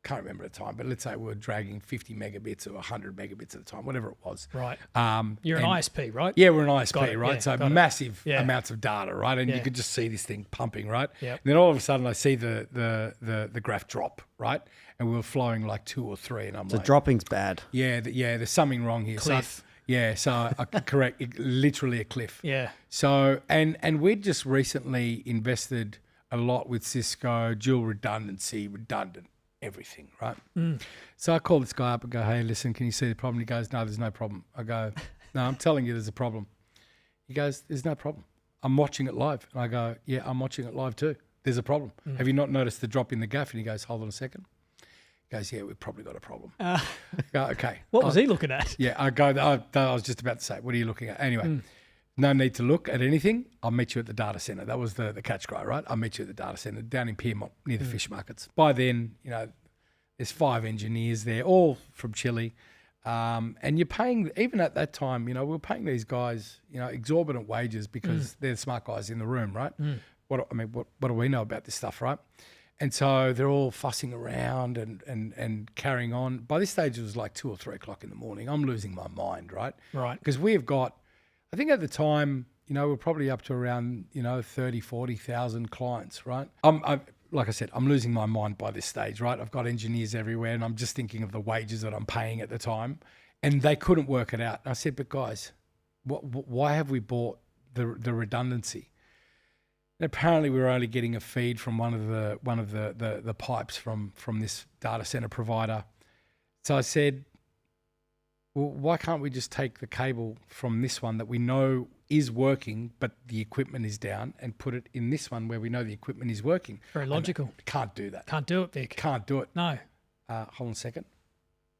can't remember the time, but let's say we were dragging 50 megabits or 100 megabits at the time, whatever it was. Right. You're an ISP, right? Yeah, we're an ISP, right? Yeah, so massive amounts of data, right? And you Yeah. could just see this thing pumping, right? Yep. And then all of a sudden I see the graph drop, right? And we were flowing like 2 or 3 and I'm So like, dropping's bad. yeah, there's something wrong here. Cliff. So correct, literally a cliff. Yeah. So, and we'd just recently invested a lot with Cisco, dual redundancy, redundant everything, right? So I call this guy up and go, hey, listen, can you see the problem? He goes, no, there's no problem. I go, no, I'm telling you there's a problem. He goes, there's no problem. I'm watching it live. And I go, yeah, I'm watching it live too. There's a problem. Have you not noticed the drop in the graph? And he goes, hold on a second. He goes, yeah, we've probably got a problem. I go, okay. What was he looking at? Yeah, I go, I was just about to say, what are you looking at? Anyway, no need to look at anything. I'll meet you at the data center. That was the catch cry, right? I'll meet you at the data center down in Piedmont near the fish markets. By then, you know, there's 5 engineers there, all from Chile. And you're paying, even at that time, you know, we were paying these guys, you know, exorbitant wages because they're the smart guys in the room, right? What do we know about this stuff, right? And so they're all fussing around and carrying on. By this stage, it was like 2 or 3 o'clock in the morning. I'm losing my mind, right? Right. Because we have got, I think at the time, you know, we're probably up to around, you know, 30, 40,000 clients, right? Like I said, I'm losing my mind by this stage, right? I've got engineers everywhere and I'm just thinking of the wages that I'm paying at the time. And they couldn't work it out. And I said, but guys, why have we bought the redundancy? And apparently we were only getting a feed from one of the pipes from this data center provider. So I said, well, why can't we just take the cable from this one that we know is working, but the equipment is down, and put it in this one where we know the equipment is working? Very logical. Can't do that. Can't do it, Vic. Can't do it. No. Hold on a second.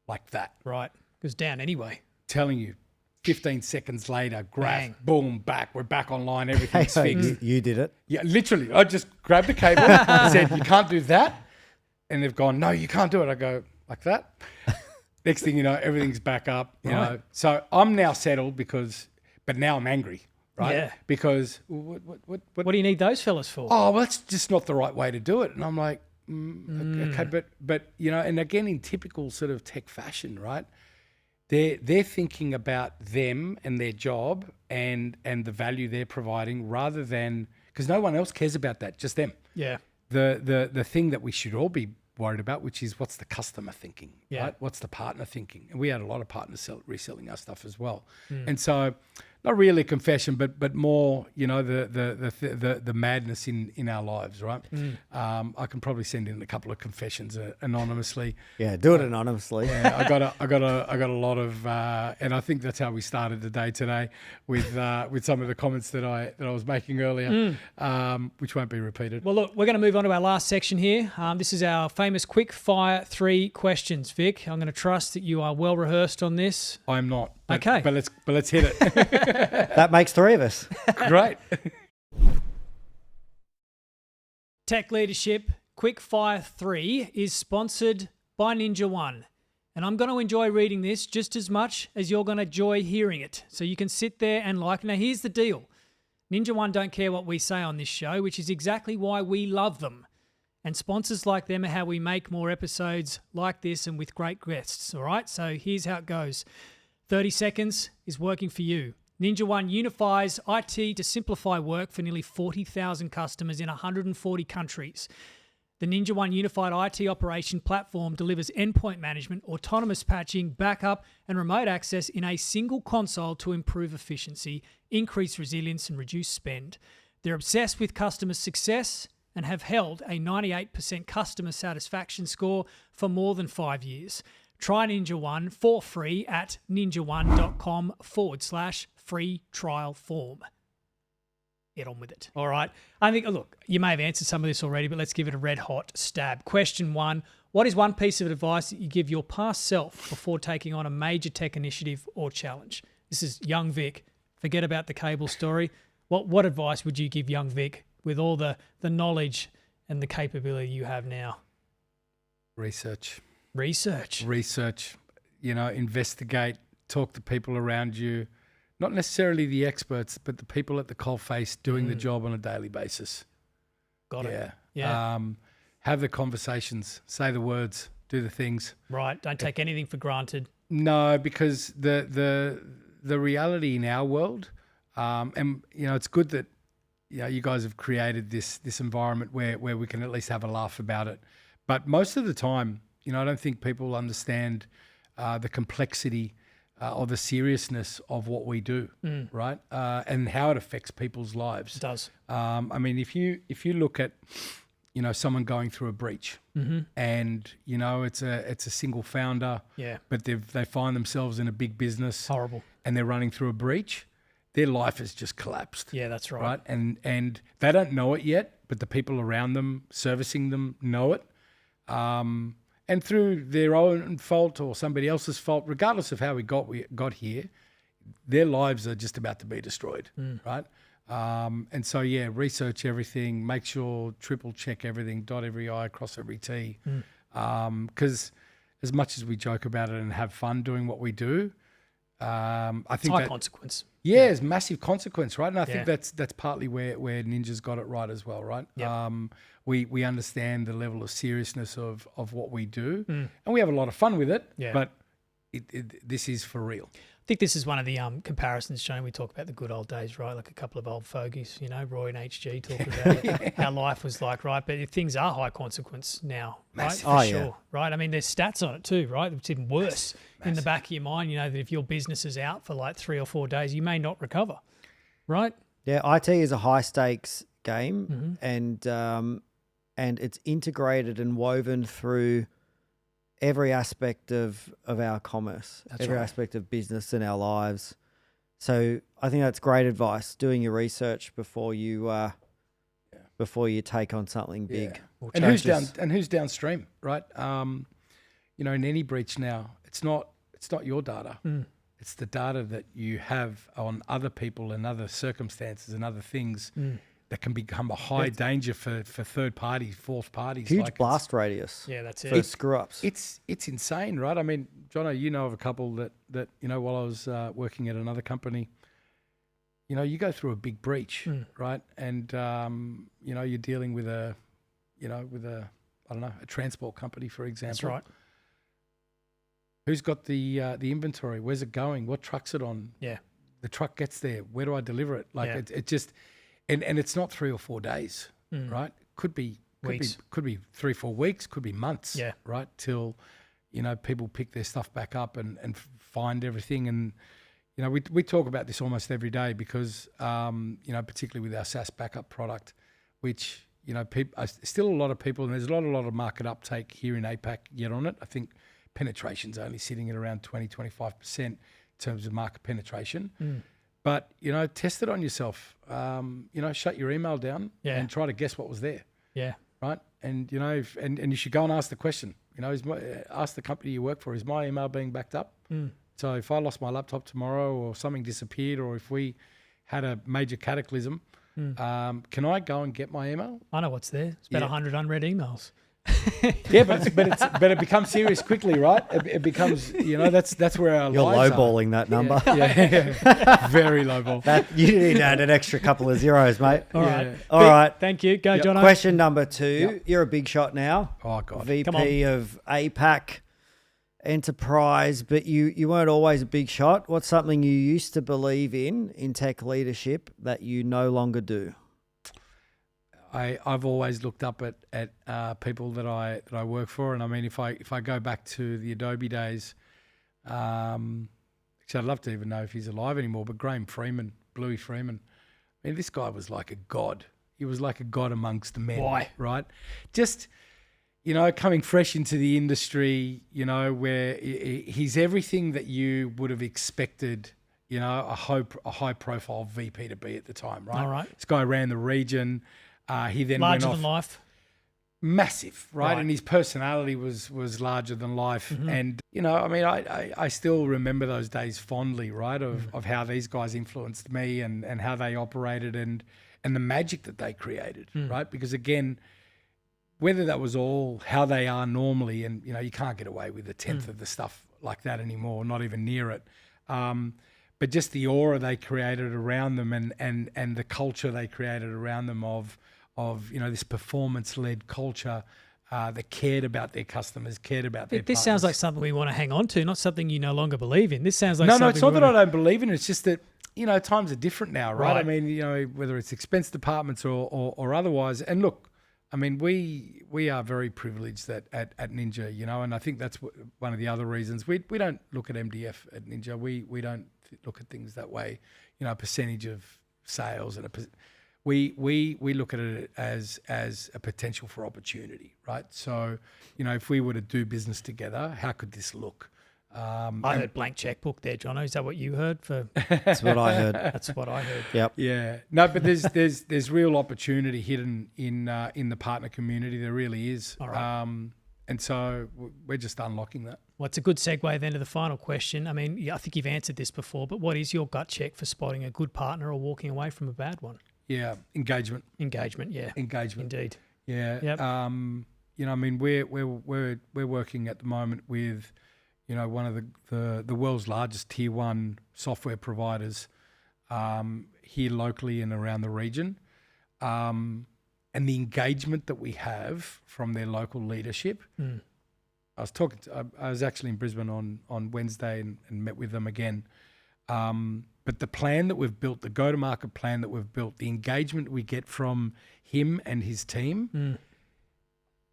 Like that. Right. Goes down anyway. Telling you, 15 seconds later, graph, Bang. boom, back. We're back online. Everything's fixed. You did it. Yeah, literally. I just grabbed the cable and said, you can't do that. And they've gone, no, you can't do it. I go, like that. Next thing you know, everything's back up. You know, so I'm now settled but now I'm angry, right? Yeah. Because what do you need those fellas for? oh, well, that's just not the right way to do it. And I'm like, okay, but you know, and again, in typical sort of tech fashion, right? They're thinking about them and their job and the value they're providing, rather than, because no one else cares about that, just them. Yeah. The thing that we should all be worried about, which is what's the customer thinking, Yeah. right? What's the partner thinking? And we had a lot of partners reselling our stuff as well. And so, not really a confession, but more, you know, the madness in our lives, right? I can probably send in a couple of confessions anonymously. Yeah, do it anonymously. Yeah, I got a lot of, and I think that's how we started the day today with some of the comments that I was making earlier, which won't be repeated. Well, look, we're going to move on to our last section here. This is our famous quick fire 3 questions, Vic. I'm going to trust that you are well rehearsed on this. I'm not. Okay. But let's hit it. That makes 3 of us. Great. Tech Leadership Quick Fire 3 is sponsored by NinjaOne. And I'm going to enjoy reading this just as much as you're going to enjoy hearing it. So you can sit there and like. Now, here's the deal. NinjaOne don't care what we say on this show, which is exactly why we love them. And sponsors like them are how we make more episodes like this and with great guests, all right? So here's how it goes. 30 seconds is working for you. NinjaOne unifies IT to simplify work for nearly 40,000 customers in 140 countries. The NinjaOne Unified IT Operation Platform delivers endpoint management, autonomous patching, backup, and remote access in a single console to improve efficiency, increase resilience, and reduce spend. They're obsessed with customer success and have held a 98% customer satisfaction score for more than 5 years. Try NinjaOne for free at ninjaone.com/free trial form. Get on with it. All right. I think, look, you may have answered some of this already, but let's give it a red hot stab. Question 1. What is one piece of advice that you give your past self before taking on a major tech initiative or challenge? This is young Vic. Forget about the cable story. What advice would you give young Vic with all the knowledge and the capability you have now? Research, you know, investigate, talk to people around you, not necessarily the experts, but the people at the coalface doing the job on a daily basis. Got it. Yeah. Have the conversations, say the words, do the things. Right. Don't take anything for granted. No, because the reality in our world, and you know, it's good that you guys have created this environment where we can at least have a laugh about it. But most of the time, you know, I don't think people understand the complexity or the seriousness of what we do, right? And how it affects people's lives. It does. I mean, if you look at, you know, someone going through a breach, and you know it's a single founder, but they find themselves in a big business, horrible, and they're running through a breach, their life has just collapsed. Yeah, that's right. Right, and they don't know it yet, but the people around them servicing them know it. And through their own fault or somebody else's fault, regardless of how we got here, their lives are just about to be destroyed, right? And so, research everything, make sure, triple check everything, dot every I, cross every T. Because as much as we joke about it and have fun doing what we do, I think it's high consequence. Yeah, it's massive consequence, right? And I think that's partly where Ninja's got it right as well, right? Yep. We understand the level of seriousness of what we do, and we have a lot of fun with it. Yeah. But this is for real. I think this is one of the comparisons shown. We talk about the good old days, right? Like a couple of old fogies, you know, Roy and HG talk about how life was like, right? But things are high consequence now, right? For sure, right? I mean, there's stats on it too, right? It's even worse. In the back of your mind, you know, that if your business is out for like 3 or 4 days, you may not recover, right? Yeah, IT is a high stakes game, and it's integrated and woven through every aspect of our commerce, every aspect of business and our lives. So I think that's great advice, doing your research before you take on something big. Yeah. And who's downstream, right? In any breach now, it's not your data. It's the data that you have on other people and other circumstances and other things that can become a high danger for third parties, fourth parties. Huge blast radius. Yeah, that's it. For screw-ups. It's insane, right? I mean, Jono, you know of a couple that while I was working at another company, you go through a big breach, right? And you're dealing with a transport company, for example. That's right. Who's got the inventory? Where's it going? What truck's it on? Yeah. The truck gets there. Where do I deliver it? It just, and it's not 3 or 4 days, right? Could be weeks. Could be 3 or 4 weeks. Could be months. Yeah. Right. Till, people pick their stuff back up and find everything. And, we talk about this almost every day because, particularly with our SaaS backup product, which, still a lot of people, and there's a lot of market uptake here in APAC yet on it. I think penetration's only sitting at around 20-25% in terms of market penetration. But, test it on yourself. Shut your email down and try to guess what was there. Yeah. Right. And, and you should go and ask the question, ask the company you work for, is my email being backed up? So if I lost my laptop tomorrow or something disappeared, or if we had a major cataclysm, can I go and get my email? I know what's there. It's about 100 unread emails. Yeah, but it becomes serious quickly, right? It becomes, that's where our You're lives lowballing that number. Yeah. Very lowball. You need to add an extra couple of zeros, mate. All right. Yeah. All right. Thank you. Go, Jono. Question number 2. You're a big shot now. Oh, God. VP of APAC Enterprise, but you weren't always a big shot. What's something you used to believe in tech leadership that you no longer do? I've always looked up at people that I work for, and I mean, if I go back to the Adobe days, actually I'd love to even know if he's alive anymore. But Bluey Freeman, I mean, this guy was like a god. He was like a god amongst the men. Why? Right? Just coming fresh into the industry, where he's everything that you would have expected. A high profile VP to be at the time. Right. All right. This guy ran the region. He then larger went off, than life, massive, right? And his personality was larger than life. And I mean, I still remember those days fondly, right? Of how these guys influenced me and how they operated and the magic that they created, right? Because again, whether that was all how they are normally, and you can't get away with a tenth of the stuff like that anymore, not even near it. But just the aura they created around them and the culture they created around them of this performance-led culture that cared about their customers, cared about their This partners. sounds like something we want to hang on to, not something you no longer believe in. This sounds like No, something it's not that I don't believe in it. It's just that, times are different now, right? I mean, whether it's expense departments or otherwise. And look, I mean, we are very privileged at Ninja, and I think that's one of the other reasons. We don't look at MDF at Ninja. We don't look at things that way, a percentage of sales and we look at it as a potential for opportunity, right? So, if we were to do business together, how could this look? I heard blank checkbook there, Jono. Is that what you heard? That's what I heard. That's what I heard. Yep. Yeah. No, but there's real opportunity hidden in the partner community. There really is. All right. And so we're just unlocking that. Well, it's a good segue then to the final question. I mean, I think you've answered this before, but what is your gut check for spotting a good partner or walking away from a bad one? Yeah, engagement. Engagement, yeah. Engagement. Indeed. Yeah. Yep. I mean, we're working at the moment with, one of the world's largest tier 1 software providers here locally and around the region. And the engagement that we have from their local leadership. I was actually in Brisbane on Wednesday and met with them again. But the plan that we've built, the go-to-market plan that we've built, the engagement we get from him and his team,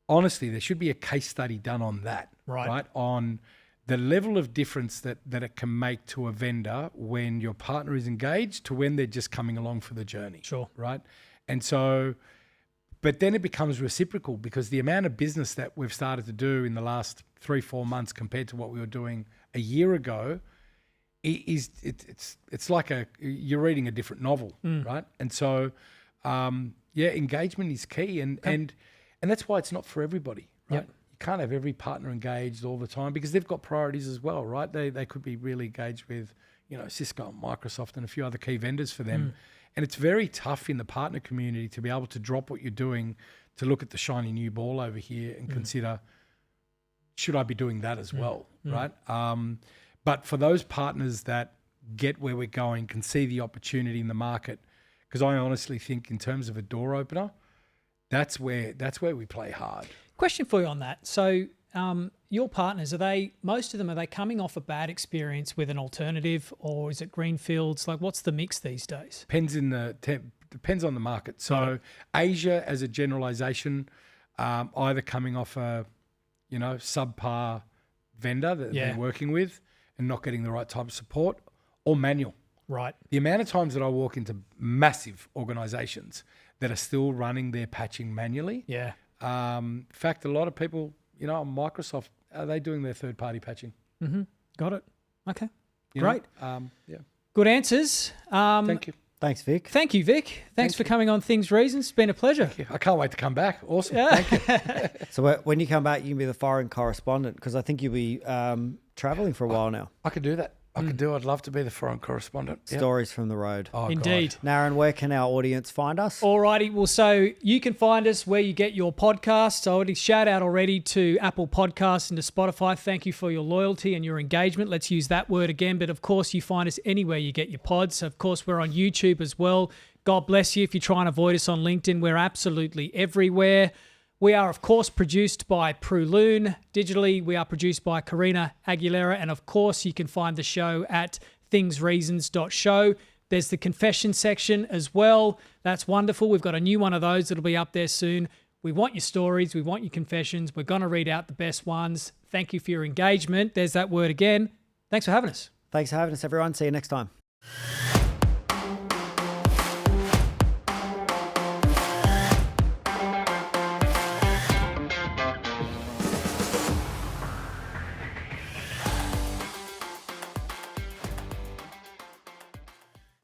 honestly, there should be a case study done on that, right? On the level of difference that it can make to a vendor when your partner is engaged to when they're just coming along for the journey. Sure. Right? And so But then it becomes reciprocal because the amount of business that we've started to do in the last 3-4 months compared to what we were doing a year ago, it's like you're reading a different novel, right? And so, engagement is key, and that's why it's not for everybody, right? Yep. You can't have every partner engaged all the time because they've got priorities as well, right? They could be really engaged with, Cisco and Microsoft and a few other key vendors for them. And it's very tough in the partner community to be able to drop what you're doing to look at the shiny new ball over here and consider, should I be doing that as well, right? But for those partners that get where we're going, can see the opportunity in the market, because I honestly think in terms of a door opener, that's where we play hard. Question for you on that. So your partners, most of them, are they coming off a bad experience with an alternative, or is it greenfields? Like, what's the mix these days? Depends on the market. So Asia, as a generalization, either coming off a, subpar vendor that they're working with and not getting the right type of support, or manual. Right. The amount of times that I walk into massive organizations that are still running their patching manually. Yeah. In fact, a lot of people, on Microsoft, are they doing their third-party patching? Mm-hmm. Got it. Okay. Great. Yeah. Good answers. Thank you. Thanks, Vic. Thank you, Vic. Thanks for coming on Things Reasons. It's been a pleasure. I can't wait to come back. Awesome. Yeah. Thank you. So when you come back, you can be the foreign correspondent, because I think you'll be traveling for a while now. I could do that. I'd love to be the foreign correspondent. Stories from the road. Oh, indeed. God. Naren, where can our audience find us? Alrighty. Well, so you can find us where you get your podcasts. I already shout out already to Apple Podcasts and to Spotify. Thank you for your loyalty and your engagement. Let's use that word again. But of course, you find us anywhere you get your pods. Of course, we're on YouTube as well. God bless you. If you try and avoid us on LinkedIn, we're absolutely everywhere. We are, of course, produced by Prue Loon. Digitally, we are produced by Karina Aguilera. And, of course, you can find the show at thingsreasons.show. There's the confession section as well. That's wonderful. We've got a new one of those that'll be up there soon. We want your stories. We want your confessions. We're going to read out the best ones. Thank you for your engagement. There's that word again. Thanks for having us. Thanks for having us, everyone. See you next time.